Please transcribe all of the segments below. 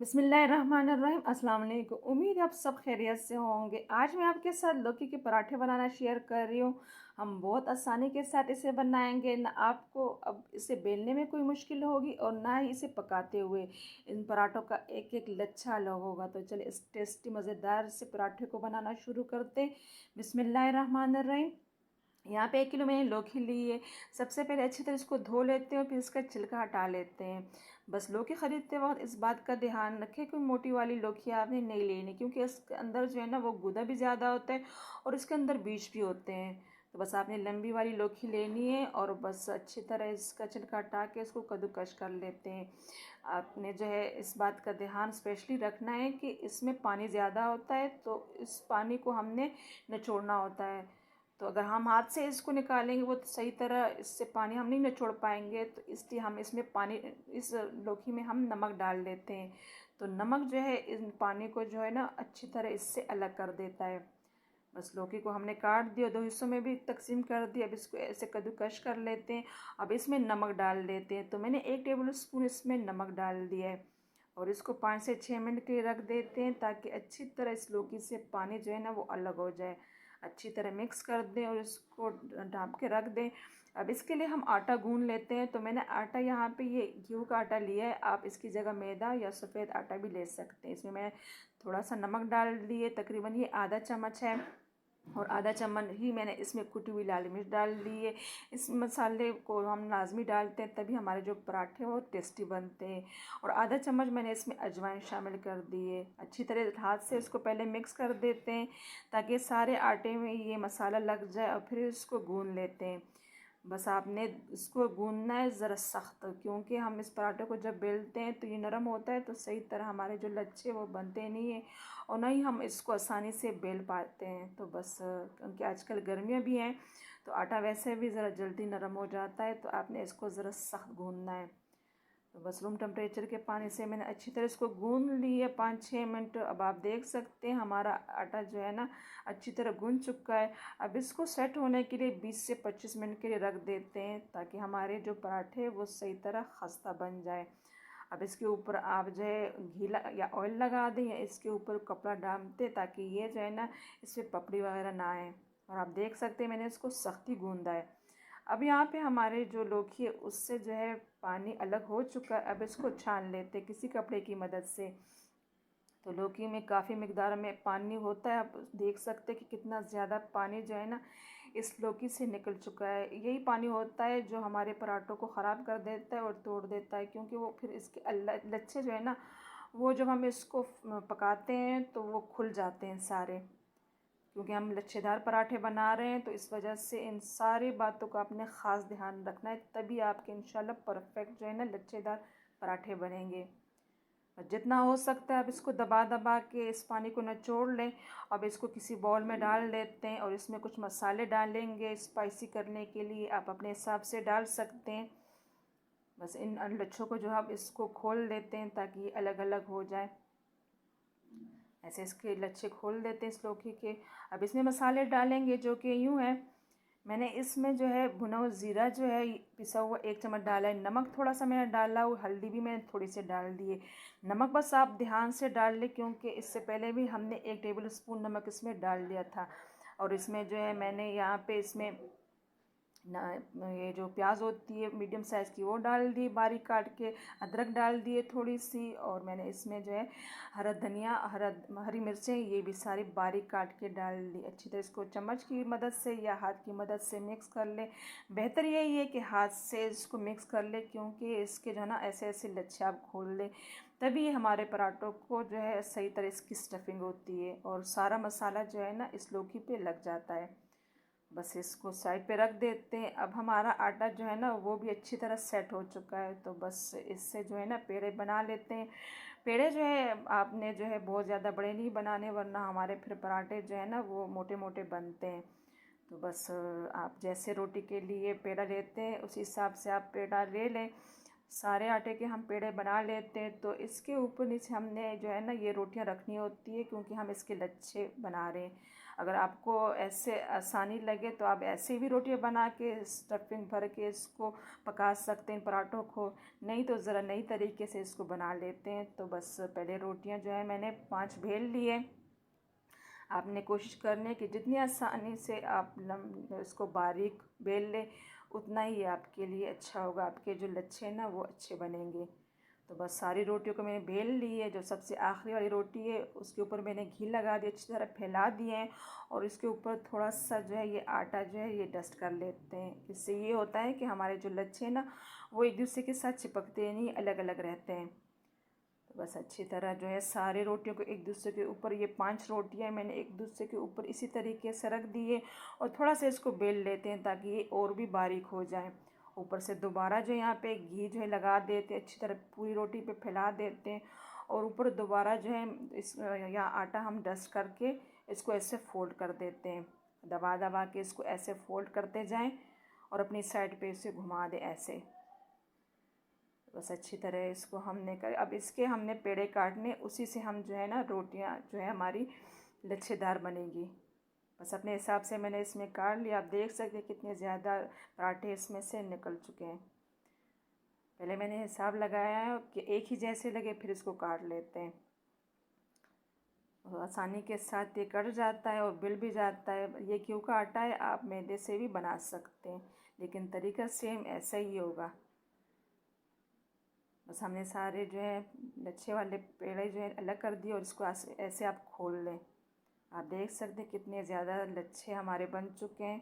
बिस्मिल्लाहिर्रहमानिर्रहीम। अस्सलाम वालेकुम। उम्मीद है आप सब खैरियत से होंगे। आज मैं आपके साथ लौकी के पराठे बनाना शेयर कर रही हूँ। हम बहुत आसानी के साथ इसे बनाएंगे। ना आपको अब इसे बेलने में कोई मुश्किल होगी और ना ही इसे पकाते हुए। इन पराठों का एक एक लच्छा अलग होगा। तो चलिए इस टेस्टी मज़ेदार से पराठे को बनाना शुरू करते हैं। बिस्मिल्लाहिर्रहमानिर्रहीम। यहाँ पे 1 किलो मैंने लौकी ली है। सबसे पहले अच्छी तरह इसको धो लेते हैं, फिर इसका छिलका हटा लेते हैं। बस लौकी ख़रीदते वक्त इस बात का ध्यान रखें कि मोटी वाली लौकी आपने नहीं लेनी, क्योंकि इसके अंदर जो है ना वो गूदा भी ज़्यादा होता है और इसके अंदर बीज भी होते हैं। तो बस आपने लंबी वाली लौकी लेनी है और बस अच्छी तरह इसका छिलका हटा के इसको कद्दूकस कर लेते हैं। आपने जो है इस बात का ध्यान स्पेशली रखना है कि इसमें पानी ज़्यादा होता है, तो इस पानी को हमने निचोड़ना होता है। तो अगर हम हाथ से इसको निकालेंगे वो तो सही तरह इससे पानी हम नहीं निचोड़ पाएंगे, तो इसलिए हम इसमें पानी, इस लौकी में हम नमक डाल देते हैं। तो नमक जो है इन पानी को जो है ना अच्छी तरह इससे अलग कर देता है। बस लौकी को हमने काट दिया, 2 हिस्सों में भी तकसीम कर दिया। अब इसको ऐसे कद्दूकस कर लेते हैं। अब इसमें नमक डाल देते हैं। तो मैंने 1 टेबल स्पून इसमें नमक डाल दिया है और इसको 5 से 6 मिनट के लिए रख देते हैं, ताकि अच्छी तरह इस लौकी से पानी जो है ना वो अलग हो जाए। अच्छी तरह मिक्स कर दें और इसको ढाँप के रख दें। अब इसके लिए हम आटा गूँध लेते हैं। तो मैंने आटा यहाँ पे ये गेहूँ का आटा लिया है। आप इसकी जगह मैदा या सफ़ेद आटा भी ले सकते हैं। इसमें मैं थोड़ा सा नमक डाल दिए, तकरीबन ये आधा चम्मच है, और आधा चम्मच ही मैंने इसमें कुटी हुई लाल मिर्च डाल दी है। इस मसाले को हम लाजमी डालते हैं, तभी हमारे जो पराठे वो टेस्टी बनते हैं। और आधा चम्मच मैंने इसमें अजवाइन शामिल कर दी है। अच्छी तरह हाथ से इसको पहले मिक्स कर देते हैं, ताकि सारे आटे में ये मसाला लग जाए, और फिर इसको गूँध लेते हैं। बस आपने इसको गूँधना है ज़रा सख्त, क्योंकि हम इस पराठे को जब बेलते हैं तो ये नरम होता है, तो सही तरह हमारे जो लच्छे वो बनते नहीं हैं और ना ही हम इसको आसानी से बेल पाते हैं। तो बस क्योंकि आजकल गर्मियाँ भी हैं, तो आटा वैसे भी ज़रा जल्दी नरम हो जाता है, तो आपने इसको ज़रा सख्त गूँधना है। तो बस रूम टेम्परेचर के पानी से मैंने अच्छी तरह इसको गूँध लिया 5-6 मिनट। अब आप देख सकते हैं हमारा आटा जो है ना अच्छी तरह गूँध चुका है। अब इसको सेट होने के लिए 20 से 25 मिनट के लिए रख देते हैं, ताकि हमारे जो पराठे वो सही तरह खस्ता बन जाए। अब इसके ऊपर आप जो है घी या ऑयल लगा दें, या इसके ऊपर कपड़ा डालते, ताकि ये जो है ना इसमें पपड़ी वगैरह ना आए। और आप देख सकते हैं मैंने इसको सख्ती गूँधा है। अब यहाँ पे हमारे जो लौकी है उससे जो है पानी अलग हो चुका है। अब इसको छान लेते हैं किसी कपड़े की मदद से। तो लौकी में काफ़ी मिकदार में पानी होता है। आप देख सकते हैं कि कितना ज़्यादा पानी जो है ना इस लौकी से निकल चुका है। यही पानी होता है जो हमारे पराठों को ख़राब कर देता है और तोड़ देता है, क्योंकि वो फिर इसके लच्छे जो है ना वो जब हम इसको पकाते हैं तो वो खुल जाते हैं सारे, क्योंकि हम लच्छेदार पराठे बना रहे हैं। तो इस वजह से इन सारी बातों का आपने ख़ास ध्यान रखना है, तभी आपके इंशाल्लाह परफेक्ट जो है ना लच्छेदार पराठे बनेंगे। और जितना हो सकता है आप इसको दबा दबा के इस पानी को निचोड़ लें। अब इसको किसी बाउल में डाल लेते हैं और इसमें कुछ मसाले डालेंगे स्पाइसी करने के लिए, आप अपने हिसाब से डाल सकते हैं। बस इन लच्छों को जो आप इसको खोल देते हैं ताकि ये अलग अलग हो जाए। ऐसे इसके लच्छे खोल देते हैं इस लौकी के। अब इसमें मसाले डालेंगे जो कि यूँ है, मैंने इसमें जो है भुना हुआ ज़ीरा जो है पिसा हुआ 1 चम्मच डाला है। नमक थोड़ा सा मैंने डाला, और हल्दी भी मैंने थोड़ी सी डाल दी है। नमक बस आप ध्यान से डाल लें, क्योंकि इससे पहले भी हमने 1 टेबल स्पून नमक इसमें डाल दिया था। और इसमें जो है मैंने यहाँ पे इसमें ना ये जो प्याज होती है मीडियम साइज़ की वो डाल दी बारीक काट के, अदरक डाल दिए थोड़ी सी, और मैंने इसमें जो है हरा धनिया, हरी मिर्चें ये भी सारी बारीक काट के डाल दी। अच्छी तरह इसको चम्मच की मदद से या हाथ की मदद से मिक्स कर ले। बेहतर यही है कि हाथ से इसको मिक्स कर ले, क्योंकि इसके जो है ना ऐसे ऐसे लच्छे आप खोल लें, तभी हमारे पराठों को जो है सही तरह इसकी स्टफिंग होती है और सारा मसाला जो है ना इस लौकी पे लग जाता है। बस इसको साइड पे रख देते हैं। अब हमारा आटा जो है ना वो भी अच्छी तरह सेट हो चुका है। तो बस इससे जो है ना पेड़े बना लेते हैं। पेड़े जो है आपने जो है बहुत ज़्यादा बड़े नहीं बनाने, वरना हमारे फिर पराठे जो है ना वो मोटे मोटे बनते हैं। तो बस आप जैसे रोटी के लिए पेड़ा लेते हैं उस हिसाब से आप पेड़ा ले लें। सारे आटे के हम पेड़े बना लेते हैं। तो इसके ऊपर नीचे हमने जो है ना ये रोटियां रखनी होती है, क्योंकि हम इसके लच्छे बना रहे हैं। अगर आपको ऐसे आसानी लगे तो आप ऐसे भी रोटियां बना के स्टफिंग भर के इसको पका सकते हैं पराठों को। नहीं तो ज़रा नई तरीके से इसको बना लेते हैं। तो बस पहले रोटियां जो है मैंने 5 बेल लिए। आपने कोशिश करनी कि जितनी आसानी से आप इसको बारीक बेल लें, उतना ही आपके लिए अच्छा होगा। आपके जो लच्छे ना वो अच्छे बनेंगे। तो बस सारी रोटियों को मैंने बेल ली है। जो सबसे आखिरी वाली रोटी है उसके ऊपर मैंने घी लगा दिया, अच्छी तरह फैला दिए हैं। और इसके ऊपर थोड़ा सा जो है ये आटा जो है ये डस्ट कर लेते हैं। इससे ये होता है कि हमारे जो लच्छे ना वो एक दूसरे के साथ चिपकते नहीं, अलग अलग रहते हैं। तो बस अच्छी तरह जो है सारे रोटियों को एक दूसरे के ऊपर, ये 5 रोटियां मैंने एक दूसरे के ऊपर इसी तरीके से रख दिए। और थोड़ा सा इसको बेल लेते हैं ताकि ये और भी बारीक हो जाए। ऊपर से दोबारा जो यहाँ पे घी जो है लगा देते हैं, अच्छी तरह पूरी रोटी पे फैला देते हैं। और ऊपर दोबारा जो है इस यहाँ आटा हम डस्ट करके इसको ऐसे फोल्ड कर देते हैं। दबा दबा के इसको ऐसे फोल्ड करते जाएं और अपनी साइड पे इसे घुमा दें ऐसे। बस अच्छी तरह इसको हमने कर, अब इसके हमने पेड़े काटने, उसी से हम जो है ना रोटियां जो है हमारी लच्छेदार बनेगी। बस अपने हिसाब से मैंने इसमें काट लिया। आप देख सकते हैं कितने ज़्यादा पराठे इसमें से निकल चुके हैं। पहले मैंने हिसाब लगाया है कि एक ही जैसे लगे, फिर इसको काट लेते हैं। और आसानी के साथ ये कट जाता है और बिल भी जाता है। ये गेहूं का आटा है, आप मैदे से भी बना सकते हैं, लेकिन तरीका सेम ऐसा ही होगा। बस हमने सारे जो है लच्छे वाले पेड़े जो है अलग कर दिए और इसको ऐसे आप खोल लें। आप देख सकते हैं कितने ज़्यादा लच्छे हमारे बन चुके हैं।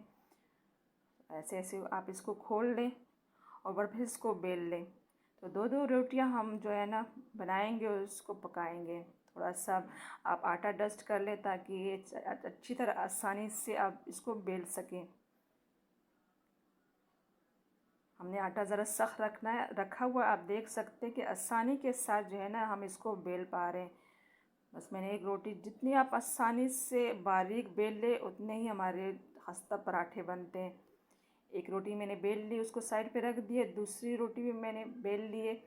ऐसे ऐसे आप इसको खोल लें और फिर इसको बेल लें। तो दो दो रोटियां हम जो है ना बनाएंगे और उसको पकाएंगे। थोड़ा सा आप आटा डस्ट कर लें ताकि ये अच्छी तरह आसानी से आप इसको बेल सकें। हमने आटा ज़रा सख्त रखा हुआ, आप देख सकते हैं कि आसानी के साथ जो है ना हम इसको बेल पा रहे हैं। बस मैंने एक रोटी, जितनी आप आसानी से बारीक बेल ले उतने ही हमारे खस्ता पराठे बनते हैं। एक रोटी मैंने बेल ली, उसको साइड पे रख दिए। दूसरी रोटी भी मैंने बेल लिए।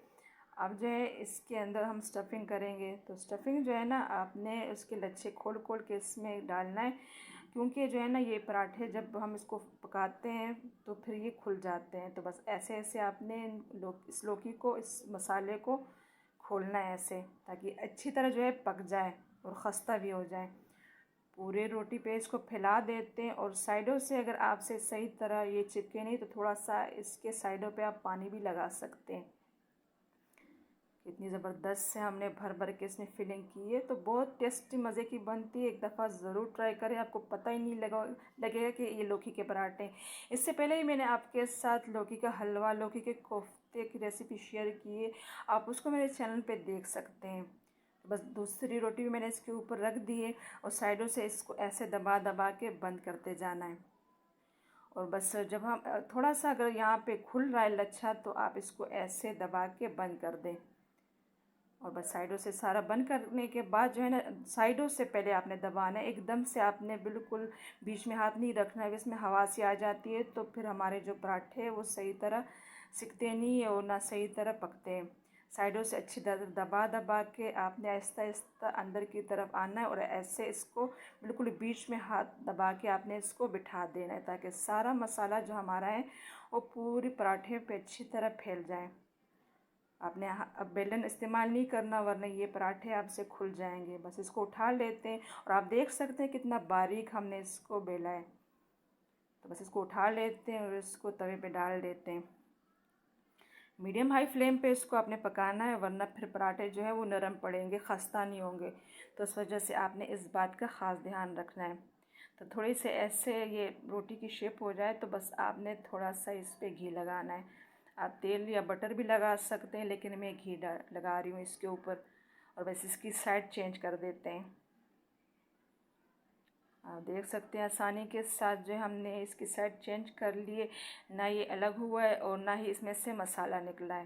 अब जो है इसके अंदर हम स्टफिंग करेंगे। तो स्टफिंग जो है ना आपने उसके लच्छे खोल खोल के इसमें डालना है, क्योंकि जो है ना ये पराठे जब हम इसको पकाते हैं तो फिर ये खुल जाते हैं। तो बस ऐसे ऐसे आपने इस लौकी को, इस मसाले को खोलना है ऐसे, ताकि अच्छी तरह जो है पक जाए और खस्ता भी हो जाए। पूरे रोटी पे इसको फैला देते हैं और साइडों से अगर आपसे सही तरह ये चिपके नहीं तो थोड़ा सा इसके साइडों पे आप पानी भी लगा सकते हैं। इतनी ज़बरदस्त से हमने भर भर के इसमें फिलिंग की है। तो बहुत टेस्टी मज़े की बनती है। एक दफ़ा ज़रूर ट्राई करें, आपको पता ही नहीं लगेगा कि ये लौकी के पराठे हैं। इससे पहले ही मैंने आपके साथ लौकी का हलवा, लौकी के कोफ्ते की रेसिपी शेयर की है, आप उसको मेरे चैनल पे देख सकते हैं। तो बस दूसरी रोटी भी मैंने इसके ऊपर रख दी है और साइडों से इसको ऐसे दबा दबा के बंद करते जाना है। और बस जब हम थोड़ा सा अगर यहाँ पे खुल रहा है लच्छा तो आप इसको ऐसे दबा के बंद कर दें। और बस साइडों से सारा बंद करने के बाद जो है ना, साइडों से पहले आपने दबाना है, एकदम से आपने बिल्कुल बीच में हाथ नहीं रखना है। इसमें हवा सी आ जाती है तो फिर हमारे जो पराठे हैं वो सही तरह सिकते नहीं है और ना सही तरह पकते हैं। साइडों से अच्छी दबा दबा के आपने आहिस्ता आहिस्ता अंदर की तरफ आना है और ऐसे इसको बिल्कुल बीच में हाथ दबा के आपने इसको बिठा देना है, ताकि सारा मसाला जो हमारा है वो पूरी पराठे पे अच्छी तरह फैल जाए। आपने अब बेलन इस्तेमाल नहीं करना, वरना ये पराठे आपसे खुल जाएंगे। बस इसको उठा लेते हैं और आप देख सकते हैं कितना बारीक हमने इसको बेला है। तो बस इसको उठा लेते हैं और इसको तवे पे डाल देते हैं। मीडियम हाई फ्लेम पे इसको आपने पकाना है, वरना फिर पराठे जो है वो नरम पड़ेंगे, खस्ता नहीं होंगे। तो इस वजह से आपने इस बात का ख़ास ध्यान रखना है। तो थोड़ी से ऐसे ये रोटी की शेप हो जाए तो बस आपने थोड़ा सा इस पर घी लगाना है। आप तेल या बटर भी लगा सकते हैं, लेकिन मैं घी लगा रही हूँ इसके ऊपर। और बस इसकी साइड चेंज कर देते हैं। आप देख सकते हैं आसानी के साथ जो हमने इसकी साइड चेंज कर लिए, ना ये अलग हुआ है और ना ही इसमें से मसाला निकला है।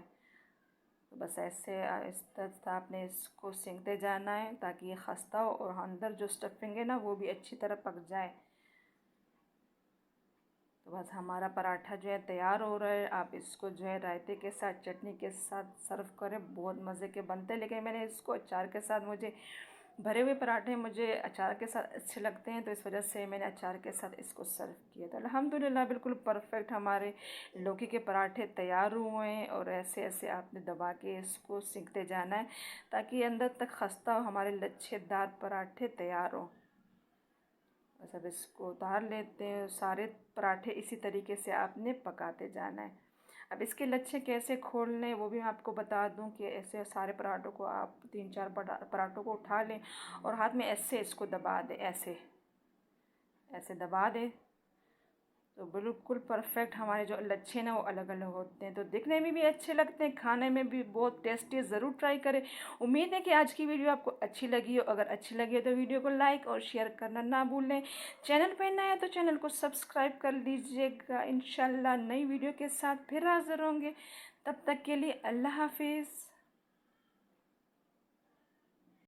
तो बस ऐसे आहिस्ता आपने इसको सेंकते जाना है ताकि ये खस्ता हो और अंदर जो स्टफिंग है ना वो भी अच्छी तरह पक जाए। तो बस हमारा पराठा जो है तैयार हो रहा है। आप इसको जो है रायते के साथ, चटनी के साथ सर्व करें, बहुत मज़े के बनते हैं। लेकिन मैंने इसको अचार के साथ मुझे भरे हुए पराठे मुझे अचार के साथ अच्छे लगते हैं, तो इस वजह से मैंने अचार के साथ इसको सर्व किया। तो अल्हम्दुलिल्लाह बिल्कुल परफेक्ट हमारे लौकी के पराठे तैयार हुए हैं। और ऐसे ऐसे आपने दबा के इसको सेंकते जाना है ताकि अंदर तक खस्ता हो, हमारे लच्छेदार पराठे तैयार हों। बस अब इसको उतार लेते हैं। सारे पराठे इसी तरीके से आपने पकाते जाना है। अब इसके लच्छे कैसे खोलने वो भी मैं आपको बता दूं कि ऐसे सारे पराठों को आप 3-4 पराठों को उठा लें और हाथ में ऐसे इसको दबा दें, ऐसे ऐसे दबा दें, तो बिल्कुल परफेक्ट हमारे जो लच्छे ना वो अलग अलग होते हैं, तो दिखने में भी अच्छे लगते हैं, खाने में भी बहुत टेस्टी। ज़रूर ट्राई करें। उम्मीद है कि आज की वीडियो आपको अच्छी लगी हो। अगर अच्छी लगी हो तो वीडियो को लाइक और शेयर करना ना भूलें। चैनल पर नया है तो चैनल को सब्सक्राइब कर लीजिएगा। इंशाल्लाह नई वीडियो के साथ फिर हाजिर होंगे। तब तक के लिए अल्लाह हाफिज़।